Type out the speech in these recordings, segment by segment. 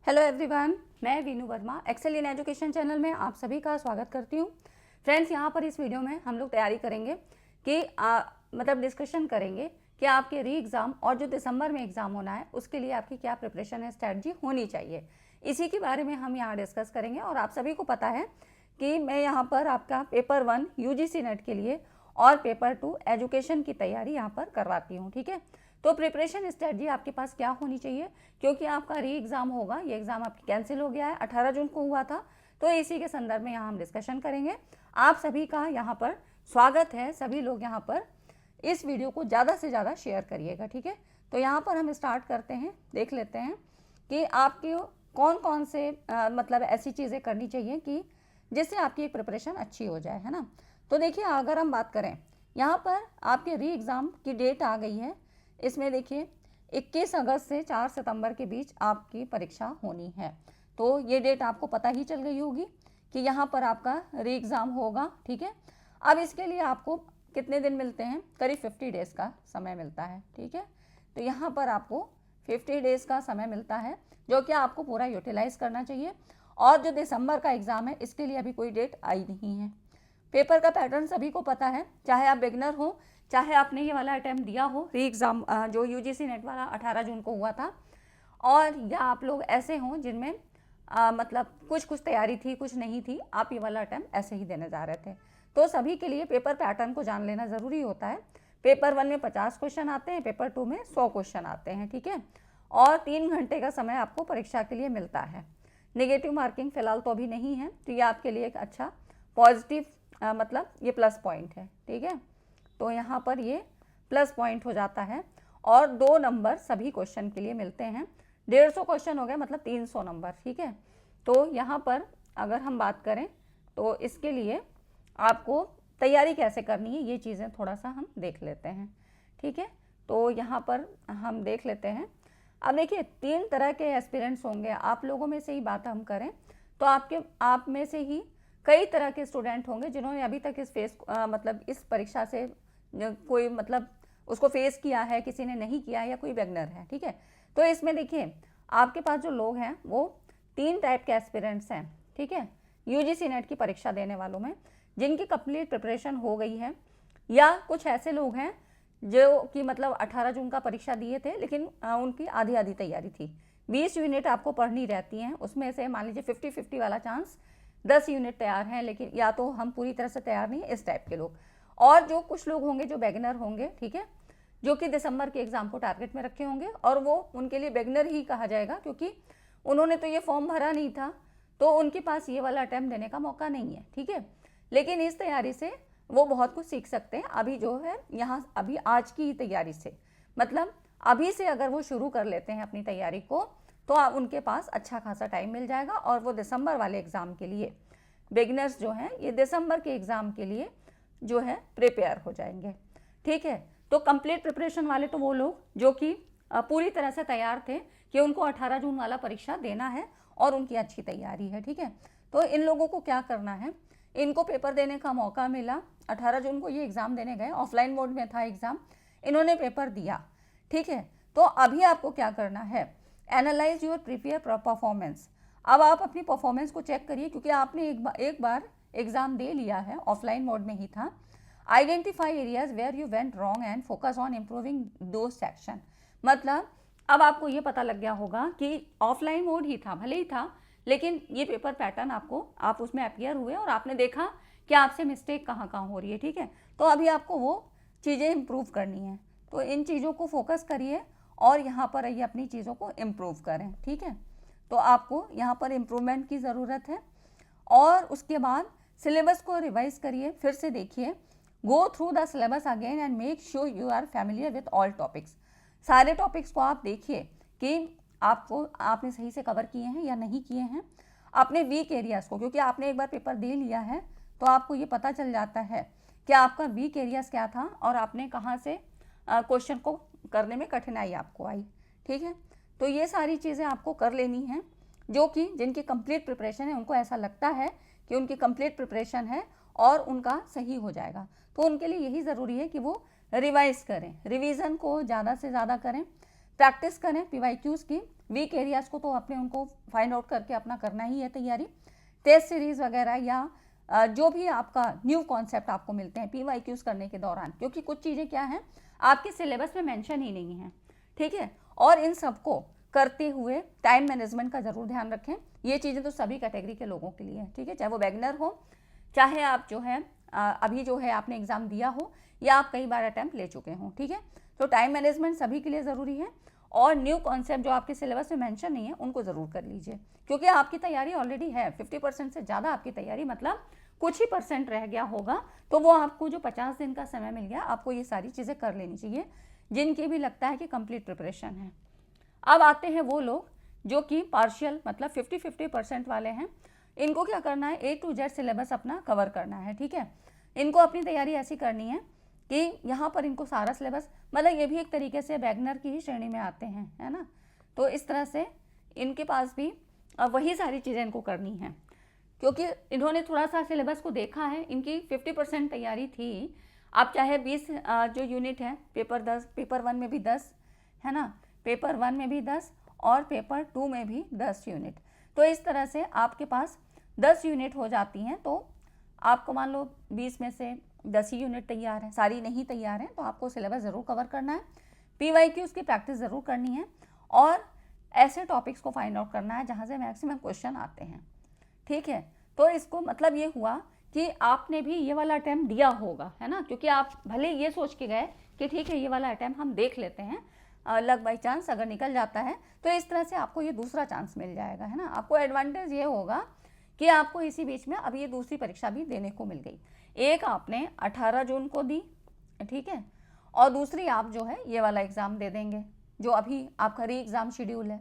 Hello everyone, मैं Veenu Verma Excel in Education channel में आप सभी का स्वागत करती हूँ। फ्रेंड्स, यहाँ पर इस वीडियो में हम लोग तैयारी करेंगे कि मतलब डिस्कशन करेंगे कि आपके री एग्ज़ाम और जो दिसंबर में एग्ज़ाम होना है उसके लिए आपकी क्या प्रिपरेशन है, स्ट्रैटेजी होनी चाहिए। इसी के बारे में हम यहाँ डिस्कस करेंगे। और आप सभी को पता है कि मैं यहाँ पर आपका पेपर 1 UGC नेट के लिए और पेपर 2 एजुकेशन की तैयारी यहाँ पर करवाती हूँ। ठीक है, तो प्रिपरेशन स्ट्रेटजी आपके पास क्या होनी चाहिए, क्योंकि आपका री एग्ज़ाम होगा। ये एग्ज़ाम आपकी कैंसिल हो गया है, 18 जून को हुआ था, तो इसी के संदर्भ में यहाँ हम डिस्कशन करेंगे। आप सभी का यहाँ पर स्वागत है। सभी लोग यहाँ पर इस वीडियो को ज़्यादा से ज़्यादा शेयर करिएगा। ठीक है, तो यहाँ पर हम स्टार्ट करते हैं, देख लेते हैं कि आपके कौन कौन से मतलब ऐसी चीज़ें करनी चाहिए कि जिससे आपकी एक प्रिपरेशन अच्छी हो जाए, है ना। तो देखिए, अगर हम बात करें, यहाँ पर आपके री एग्ज़ाम की डेट आ गई है। इसमें देखिए 21 अगस्त से 4 सितंबर के बीच आपकी परीक्षा होनी है। तो ये डेट आपको पता ही चल गई होगी कि यहाँ पर आपका री एग्ज़ाम होगा। ठीक है, अब इसके लिए आपको कितने दिन मिलते हैं? करीब 50 डेज़ का समय मिलता है। ठीक है, तो यहाँ पर आपको 50 डेज़ का समय मिलता है, जो कि आपको पूरा यूटिलाइज़ करना चाहिए। और जो दिसंबर का एग्ज़ाम है, इसके लिए अभी कोई डेट आई नहीं है। पेपर का पैटर्न सभी को पता है, चाहे आप बिगनर हो, चाहे आपने ये वाला अटैम्प्ट दिया हो री एग्ज़ाम जो UGC नेट वाला 18 जून को हुआ था, और या आप लोग ऐसे हों जिनमें मतलब कुछ तैयारी थी, कुछ नहीं थी, आप ये वाला अटैम्प्ट ऐसे ही देने जा रहे थे। तो सभी के लिए पेपर पैटर्न को जान लेना ज़रूरी होता है। पेपर 1 में 50 क्वेश्चन आते हैं, पेपर 2 में 100 क्वेश्चन आते हैं। ठीक है, और 3 घंटे का समय आपको परीक्षा के लिए मिलता है। नेगेटिव मार्किंग फ़िलहाल तो अभी नहीं है, तो ये आपके लिए एक अच्छा पॉजिटिव मतलब ये प्लस पॉइंट है। ठीक है, तो यहाँ पर ये प्लस पॉइंट हो जाता है। और 2 नंबर सभी क्वेश्चन के लिए मिलते हैं। 150 क्वेश्चन हो गए, मतलब 300 नंबर। ठीक है, तो यहाँ पर अगर हम बात करें तो इसके लिए आपको तैयारी कैसे करनी है, ये चीज़ें थोड़ा सा हम देख लेते हैं। ठीक है, तो यहाँ पर हम देख लेते हैं। अब देखिए, 3 तरह के एस्पिरेंट्स होंगे। आप लोगों में से ही बात हम करें तो आप में से ही कई तरह के स्टूडेंट होंगे जिन्होंने अभी तक मतलब इस परीक्षा से कोई मतलब उसको फेस किया है, किसी ने नहीं किया है, या कोई बिगनर है। ठीक है, तो इसमें देखिए, आपके पास जो लोग हैं वो 3 टाइप के एस्पिरेंट्स हैं। ठीक है, UGC नेट की परीक्षा देने वालों में जिनकी कंप्लीट प्रिपरेशन हो गई है, या कुछ ऐसे लोग हैं जो कि मतलब 18 जून का परीक्षा दिए थे, लेकिन उनकी आधी आधी तैयारी थी। 20 यूनिट आपको पढ़नी रहती हैं, उसमें से मान लीजिए 50-50 वाला चांस 10 यूनिट तैयार हैं, लेकिन या तो हम पूरी तरह से तैयार नहीं, इस टाइप के लोग। और जो कुछ लोग होंगे जो बिगनर होंगे, ठीक है, जो कि दिसंबर के एग्ज़ाम को टारगेट में रखे होंगे, और वो उनके लिए बिगनर ही कहा जाएगा, क्योंकि उन्होंने तो ये फॉर्म भरा नहीं था, तो उनके पास ये वाला अटैम्प्ट देने का मौका नहीं है। ठीक है, लेकिन इस तैयारी से वो बहुत कुछ सीख सकते हैं। अभी जो है यहाँ अभी आज की तैयारी से, मतलब अभी से अगर वो शुरू कर लेते हैं अपनी तैयारी को, तो उनके पास अच्छा खासा टाइम मिल जाएगा, और वो दिसंबर वाले एग्ज़ाम के लिए, बिगनर्स जो हैं, ये दिसंबर के एग्ज़ाम के लिए जो है प्रिपेयर हो जाएंगे। ठीक है, तो कंप्लीट प्रिपरेशन वाले तो वो लोग जो कि पूरी तरह से तैयार थे कि उनको 18 जून वाला परीक्षा देना है और उनकी अच्छी तैयारी है। ठीक है, तो इन लोगों को क्या करना है, इनको पेपर देने का मौका मिला। 18 जून को ये एग्ज़ाम देने गए, ऑफलाइन मोड में था एग्ज़ाम, इन्होंने पेपर दिया। ठीक है, तो अभी आपको क्या करना है, एनालाइज योर प्रीवियस परफॉर्मेंस। अब आप अपनी परफॉर्मेंस को चेक करिए, क्योंकि आपने एक बार एग्ज़ाम दे लिया है, ऑफलाइन मोड में ही था। Identify areas where you went wrong and focus on improving दो सेक्शन। मतलब अब आपको ये पता लग गया होगा कि ऑफलाइन मोड ही था, भले ही था, लेकिन ये पेपर पैटर्न आप उसमें अपियर हुए और आपने देखा कि आपसे मिस्टेक कहाँ कहाँ हो रही है। ठीक है, तो अभी आपको वो चीज़ें इम्प्रूव करनी है, तो इन चीज़ों को फोकस करिए और यहाँ पर आइए अपनी चीज़ों को इम्प्रूव करें। ठीक है, तो आपको यहाँ पर इम्प्रूवमेंट की ज़रूरत है। और उसके बाद सिलेबस को रिवाइज करिए, फिर से देखिए, go through the syllabus again and make sure you are familiar with all topics. सारे टॉपिक्स को आप देखिए कि आपने सही से कवर किए हैं या नहीं किए हैं। अपने वीक एरियाज़ को, क्योंकि आपने एक बार पेपर दे लिया है, तो आपको ये पता चल जाता है कि आपका वीक एरियाज़ क्या था और आपने कहाँ से क्वेश्चन को करने में कठिनाई आपको आई। ठीक है, तो ये सारी चीज़ें आपको कर लेनी हैं, जो कि जिनकी कंप्लीट प्रिपरेशन है उनको ऐसा लगता है कि उनकी कंप्लीट प्रिपरेशन है और उनका सही हो जाएगा। तो उनके लिए यही ज़रूरी है कि वो रिवाइज़ करें, रिवीज़न को ज़्यादा से ज़्यादा करें। प्रैक्टिस करें PYQs की। वीक एरियाज़ को तो अपने उनको फाइंड आउट करके अपना करना ही है तैयारी। टेस्ट सीरीज़ वगैरह या जो भी आपका न्यू कॉन्सेप्ट आपको मिलते हैं PYQs करने के दौरान, क्योंकि कुछ चीज़ें क्या हैं आपके सिलेबस में मेंशन ही नहीं है, ठीक है। और इन सबको करते हुए टाइम मैनेजमेंट का ज़रूर ध्यान रखें। ये चीज़ें तो सभी कैटेगरी के लोगों के लिए है, ठीक है, चाहे वो बिगिनर हो, चाहे आप जो है अभी जो है आपने एग्ज़ाम दिया हो या आप कई बार अटैम्प्ट ले चुके हों, ठीक है। तो टाइम मैनेजमेंट सभी के लिए ज़रूरी है और न्यू कॉन्सेप्ट जो आपके सिलेबस में मेंशन नहीं है उनको ज़रूर कर लीजिए, क्योंकि आपकी तैयारी ऑलरेडी है। 50% से ज़्यादा आपकी तैयारी, मतलब कुछ ही % रह गया होगा, तो वो आपको जो 50 दिन का समय मिल गया, आपको ये सारी चीज़ें कर लेनी चाहिए जिनकी भी लगता है कि कंप्लीट प्रिपरेशन है। अब आते हैं वो लोग जो कि पार्शियल मतलब 50-50% वाले हैं। इनको क्या करना है, A to Z सिलेबस अपना कवर करना है, ठीक है। इनको अपनी तैयारी ऐसी करनी है कि यहाँ पर इनको सारा सिलेबस, मतलब ये भी एक तरीके से बिगिनर की ही श्रेणी में आते हैं, है ना। तो इस तरह से इनके पास भी वही सारी चीज़ें इनको करनी है, क्योंकि इन्होंने थोड़ा सा सिलेबस को देखा है। इनकी 50% तैयारी थी। आप चाहे 20 जो यूनिट है, पेपर 10, पेपर 1 में भी 10 है ना, पेपर 1 में भी 10 और पेपर 2 में भी 10 यूनिट। तो इस तरह से आपके पास 10 यूनिट हो जाती हैं। तो आपको मान लो 20 में से 10 ही यूनिट तैयार हैं, सारी नहीं तैयार हैं, तो आपको सिलेबस ज़रूर कवर करना है। PYQs की प्रैक्टिस ज़रूर करनी है और ऐसे टॉपिक्स को फाइंड आउट करना है जहाँ से मैक्सिमम क्वेश्चन आते हैं, ठीक है। तो इसको मतलब ये हुआ कि आपने भी ये वाला अटैम्प्ट दिया होगा, है ना, क्योंकि आप भले ये सोच के गए कि ठीक है ये वाला अटैम्प्ट हम देख लेते हैं, लक बाई चांस अगर निकल जाता है तो इस तरह से आपको ये दूसरा चांस मिल जाएगा, है ना। आपको एडवांटेज ये होगा कि आपको इसी बीच में अब ये दूसरी परीक्षा भी देने को मिल गई। एक आपने 18 जून को दी, ठीक है, और दूसरी आप जो है ये वाला एग्ज़ाम दे देंगे जो अभी आपका री एग्ज़ाम शेड्यूल है।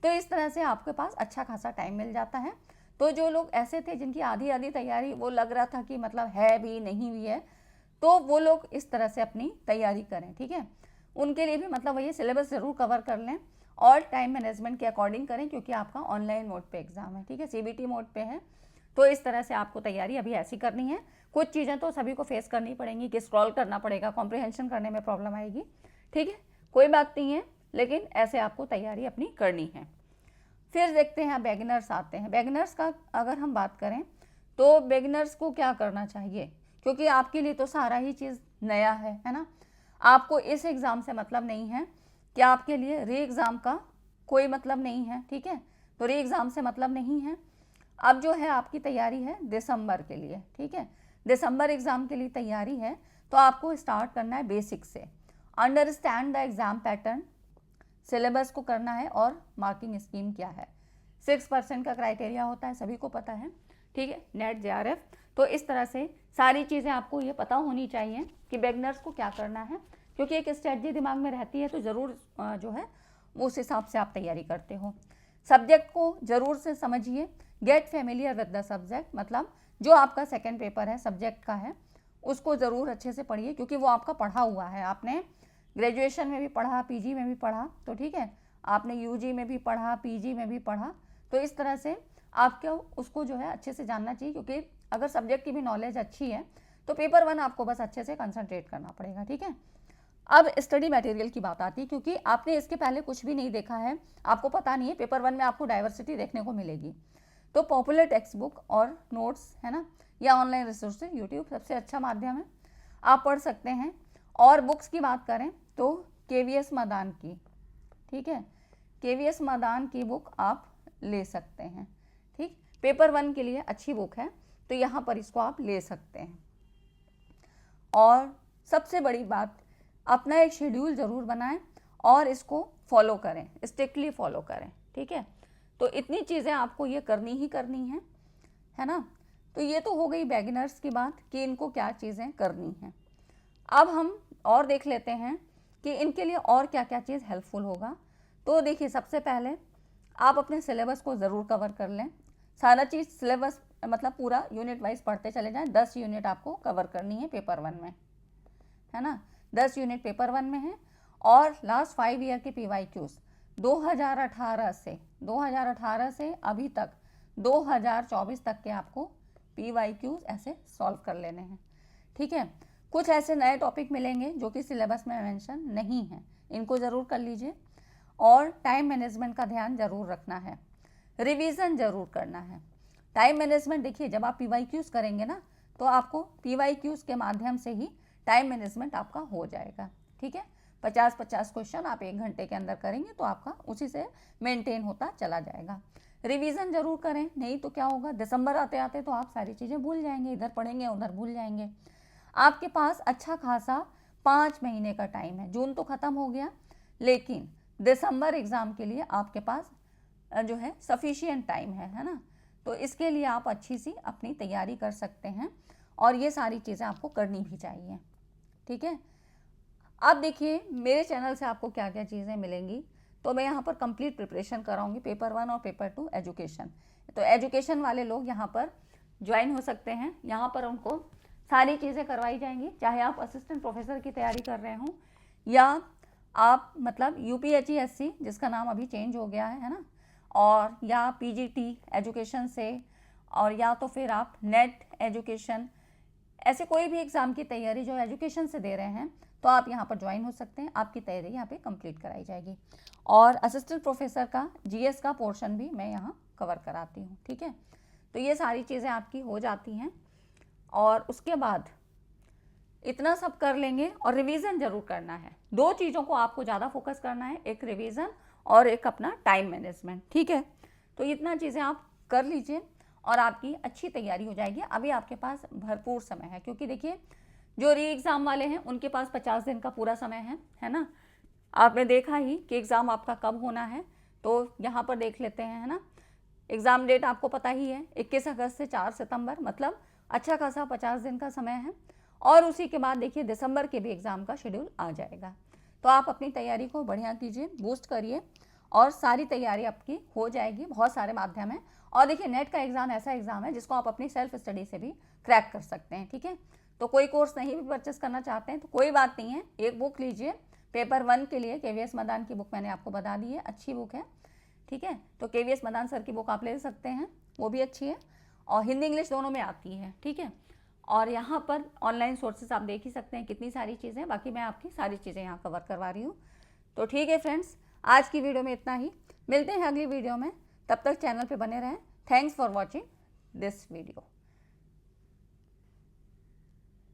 तो इस तरह से आपके पास अच्छा खासा टाइम मिल जाता है। तो जो लोग ऐसे थे जिनकी आधी आधी तैयारी वो लग रहा था कि मतलब है भी नहीं भी है, तो वो लोग इस तरह से अपनी तैयारी करें, ठीक है। उनके लिए भी मतलब वही सिलेबस ज़रूर कवर कर लें और टाइम मैनेजमेंट के अकॉर्डिंग करें, क्योंकि आपका ऑनलाइन मोड पे एग्ज़ाम है, ठीक है, CBT मोड पे है। तो इस तरह से आपको तैयारी अभी ऐसी करनी है। कुछ चीज़ें तो सभी को फेस करनी पड़ेंगी कि स्क्रॉल करना पड़ेगा, कॉम्प्रिहेंशन करने में प्रॉब्लम आएगी, ठीक है, कोई बात नहीं है, लेकिन ऐसे आपको तैयारी अपनी करनी है। फिर देखते हैं बिगिनर्स आते हैं। बिगिनर्स का अगर हम बात करें तो बिगिनर्स को क्या करना चाहिए, क्योंकि आपके लिए तो सारा ही चीज़ नया है ना। आपको इस एग्ज़ाम से मतलब नहीं है कि आपके लिए री एग्ज़ाम का कोई मतलब नहीं है, ठीक है। तो री एग्ज़ाम से मतलब नहीं है। अब जो है आपकी तैयारी है दिसंबर के लिए, ठीक है, दिसंबर एग्ज़ाम के लिए तैयारी है। तो आपको स्टार्ट करना है बेसिक से, understand the exam pattern, syllabus को करना है और मार्किंग स्कीम क्या है। 6% का क्राइटेरिया होता है, सभी को पता है, ठीक है, नेट JRF। तो इस तरह से सारी चीज़ें आपको ये पता होनी चाहिए कि बिगिनर्स को क्या करना है, क्योंकि एक स्ट्रेटजी दिमाग में रहती है तो ज़रूर जो है उस हिसाब से आप तैयारी करते हो। सब्जेक्ट को ज़रूर से समझिए, get familiar with the subject, मतलब जो आपका सेकेंड पेपर है सब्जेक्ट का है उसको ज़रूर अच्छे से पढ़िए, क्योंकि वो आपका पढ़ा हुआ है, आपने ग्रेजुएशन में भी पढ़ा, PG में भी पढ़ा, तो ठीक है, आपने UG में भी पढ़ा, PG में भी पढ़ा। तो इस तरह से आपको उसको जो है अच्छे से जानना चाहिए, क्योंकि अगर सब्जेक्ट की भी नॉलेज अच्छी है तो पेपर 1 आपको बस अच्छे से कंसंट्रेट करना पड़ेगा, ठीक है। अब स्टडी मटेरियल की बात आती है, क्योंकि आपने इसके पहले कुछ भी नहीं देखा है, आपको पता नहीं है। पेपर 1 में आपको डाइवर्सिटी देखने को मिलेगी, तो पॉपुलर टेक्स्ट बुक और नोट्स, है ना, या ऑनलाइन रिसोर्सेज, यूट्यूब सबसे अच्छा माध्यम है, आप पढ़ सकते हैं। और बुक्स की बात करें तो KVS मदान की, ठीक है, KVS मदान की बुक आप ले सकते हैं, ठीक, पेपर 1 के लिए अच्छी बुक है, तो यहाँ पर इसको आप ले सकते हैं। और सबसे बड़ी बात, अपना एक शेड्यूल ज़रूर बनाएं और इसको फॉलो करें, स्ट्रिक्टली फॉलो करें, ठीक है। तो इतनी चीज़ें आपको ये करनी ही करनी है ना। तो ये तो हो गई बिगिनर्स की बात कि इनको क्या चीज़ें करनी हैं। अब हम और देख लेते हैं कि इनके लिए और क्या क्या चीज़ हेल्पफुल होगा। तो देखिए, सबसे पहले आप अपने सिलेबस को ज़रूर कवर कर लें, सारा चीज़ सिलेबस मतलब पूरा यूनिट वाइज पढ़ते चले जाएं। 10 यूनिट आपको कवर करनी है पेपर 1 में, है ना, 10 यूनिट पेपर 1 में है। और लास्ट 5 ईयर के PYQs 2018 से अभी तक 2024 तक के आपको PYQs ऐसे सॉल्व कर लेने हैं, ठीक है। कुछ ऐसे नए टॉपिक मिलेंगे जो कि सिलेबस में मेंशन नहीं है, इनको ज़रूर कर लीजिए। और टाइम मैनेजमेंट का ध्यान ज़रूर रखना है, रिवीजन ज़रूर करना है। टाइम मैनेजमेंट देखिए, जब आप PYQs करेंगे ना तो आपको PYQs के माध्यम से ही टाइम मैनेजमेंट आपका हो जाएगा। ठीक है, 50-50 क्वेश्चन आप 1 घंटे के अंदर करेंगे तो आपका उसी से मेंटेन होता चला जाएगा। रिवीजन ज़रूर करें, नहीं तो क्या होगा, दिसंबर आते आते तो आप सारी चीज़ें भूल जाएंगे, इधर पढ़ेंगे उधर भूल जाएंगे। आपके पास अच्छा खासा 5 महीने का टाइम है। जून तो ख़त्म हो गया, लेकिन दिसंबर एग्ज़ाम के लिए आपके पास जो है सफिशिएंट टाइम है ना। तो इसके लिए आप अच्छी सी अपनी तैयारी कर सकते हैं और ये सारी चीज़ें आपको करनी भी चाहिए। ठीक है, अब देखिए मेरे चैनल से आपको क्या क्या चीज़ें मिलेंगी। तो मैं यहाँ पर कंप्लीट प्रिपरेशन कराऊंगी पेपर 1 और पेपर 2 एजुकेशन। तो एजुकेशन वाले लोग यहाँ पर ज्वाइन हो सकते हैं। यहाँ पर उनको सारी चीज़ें करवाई जाएंगी, चाहे आप असिस्टेंट प्रोफेसर की तैयारी कर रहे हों या आप मतलब UPHESC जिसका नाम अभी चेंज हो गया है ना, और या PGT एजुकेशन से, और या तो फिर आप नेट एजुकेशन, ऐसे कोई भी एग्ज़ाम की तैयारी जो एजुकेशन से दे रहे हैं तो आप यहाँ पर ज्वाइन हो सकते हैं। आपकी तैयारी यहाँ पे कंप्लीट कराई जाएगी और असिस्टेंट प्रोफेसर का GS का पोर्शन भी मैं यहाँ कवर कराती हूँ। ठीक है, तो ये सारी चीज़ें आपकी हो जाती हैं और उसके बाद इतना सब कर लेंगे और रिवीजन ज़रूर करना है। 2 चीज़ों को आपको ज़्यादा फोकस करना है, एक रिवीजन और एक अपना टाइम मैनेजमेंट। ठीक है, तो इतना चीज़ें आप कर लीजिए और आपकी अच्छी तैयारी हो जाएगी। अभी आपके पास भरपूर समय है, क्योंकि देखिए जो री एग्ज़ाम वाले हैं उनके पास 50 दिन का पूरा समय है ना। आपने देखा ही कि एग्ज़ाम आपका कब होना है, तो यहाँ पर देख लेते हैं, है ना। एग्ज़ाम डेट आपको पता ही है, 21 अगस्त से 4 सितंबर, मतलब अच्छा खासा 50 दिन का समय है। और उसी के बाद देखिए दिसंबर के भी एग्ज़ाम का शेड्यूल आ जाएगा। तो आप अपनी तैयारी को बढ़िया कीजिए, बूस्ट करिए और सारी तैयारी आपकी हो जाएगी। बहुत सारे माध्यम हैं और देखिए नेट का एग्ज़ाम ऐसा एग्ज़ाम है जिसको आप अपनी सेल्फ स्टडी से भी क्रैक कर सकते हैं। ठीक है, तो कोई कोर्स नहीं भी परचेस करना चाहते हैं तो कोई बात नहीं है, एक बुक लीजिए पेपर 1 के लिए। KVS मदान की बुक मैंने आपको बता दी है, अच्छी बुक है। ठीक है, तो KVS मदान सर की बुक आप ले सकते हैं, वो भी अच्छी है और हिंदी इंग्लिश दोनों में आती है। ठीक है, और यहाँ पर ऑनलाइन सोर्सेज आप देख ही सकते हैं कितनी सारी चीज़ें, बाकी मैं आपकी सारी चीज़ें यहाँ कवर करवा रही हूँ। तो ठीक है फ्रेंड्स, आज की वीडियो में इतना ही, मिलते हैं अगली वीडियो में, तब तक चैनल पे बने रहें। Thanks for watching this video.